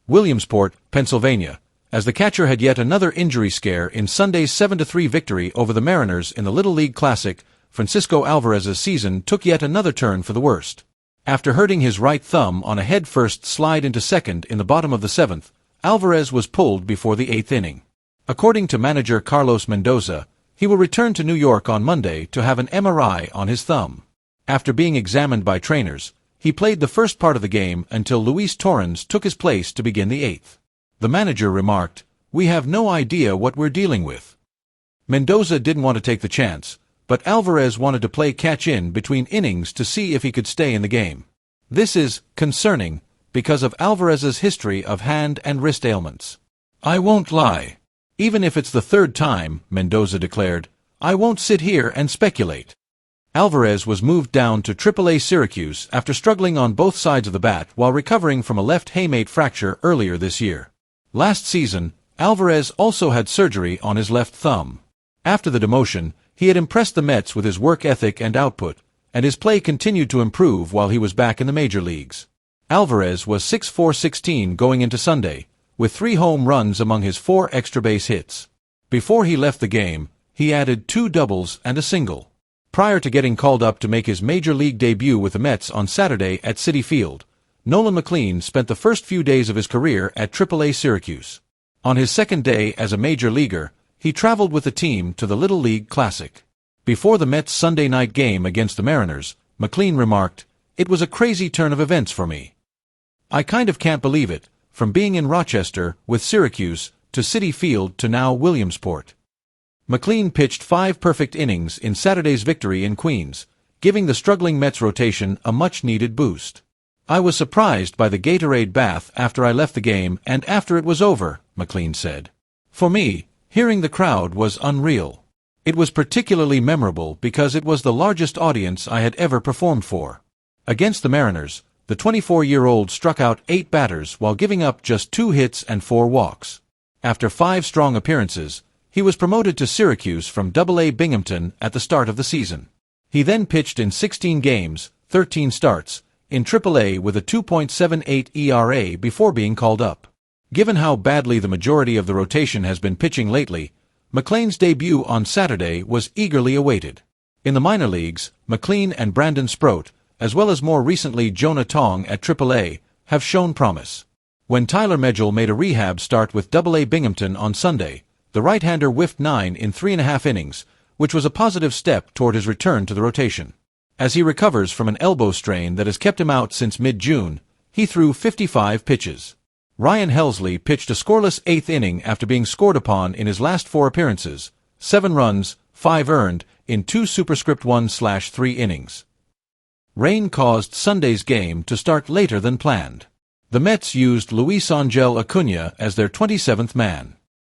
Williamsport, Pennsylvania, as the catcher had yet another injury scare in Sunday's 7-3 victory over the Mariners in the Little League Classic. Francisco Álvarez's season took yet another turn for the worst. After hurting his right thumb on a head-first slide into second in the bottom of the seventh, Álvarez was pulled before the eighth inning. According to manager Carlos Mendoza, he will return to New York on Monday to have an MRI on his thumb. After being examined by trainers, he played the first part of the game until Luis Torrens took his place to begin the eighth. The manager remarked, "We have no idea what we're dealing with." Mendoza didn't want to take the chance, but Álvarez wanted to play catch-in between innings to see if he could stay in the game. This is concerning because of Álvarez's history of hand and wrist ailments. "I won't lie. Even if it's the third time," Mendoza declared, "I won't sit here and speculate." Álvarez was moved down to AAA Syracuse after struggling on both sides of the bat while recovering from a left hamate fracture earlier this year. Last season, Álvarez also had surgery on his left thumb. After the demotion, he had impressed the Mets with his work ethic and output, and his play continued to improve while he was back in the major leagues. Álvarez was 6-for-16 going into Sunday, with 3 home runs among his 4 extra base hits. Before he left the game, he added 2 doubles and a single. Prior to getting called up to make his major league debut with the Mets on Saturday at Citi Field, Nolan McLean spent the first few days of his career at AAA Syracuse. On his second day as a major leaguer, he traveled with the team to the Little League Classic. Before the Mets' Sunday night game against the Mariners, McLean remarked, "It was a crazy turn of events for me. I kind of can't believe it, from being in Rochester with Syracuse to Citi Field to now Williamsport." McLean pitched 5 perfect innings in Saturday's victory in Queens, giving the struggling Mets rotation a much-needed boost. "I was surprised by the Gatorade bath after I left the game and after it was over," McLean said. "For me, hearing the crowd was unreal. It was particularly memorable because it was the largest audience I had ever performed for." Against the Mariners, the 24-year-old struck out 8 batters while giving up just 2 hits and 4 walks. After 5 strong appearances, he was promoted to Syracuse from AA Binghamton at the start of the season. He then pitched in 16 games, 13 starts, in AAA with a 2.78 ERA before being called up. Given how badly the majority of the rotation has been pitching lately, McLean's debut on Saturday was eagerly awaited. In the minor leagues, McLean and Brandon Sproat, as well as more recently Jonah Tong at AAA, have shown promise. When Tyler Medgel made a rehab start with AA Binghamton on Sunday, the right-hander whiffed 9 in 3.5 innings, which was a positive step toward his return to the rotation. As he recovers from an elbow strain that has kept him out since mid-June, he threw 55 pitches. Ryan Helsley pitched a scoreless 8th inning after being scored upon in his last 4 appearances, 7 runs, 5 earned, in 2 superscript 1/3 innings. Rain caused Sunday's game to start later than planned. The Mets used Luis Angel Acuña as their 27th man.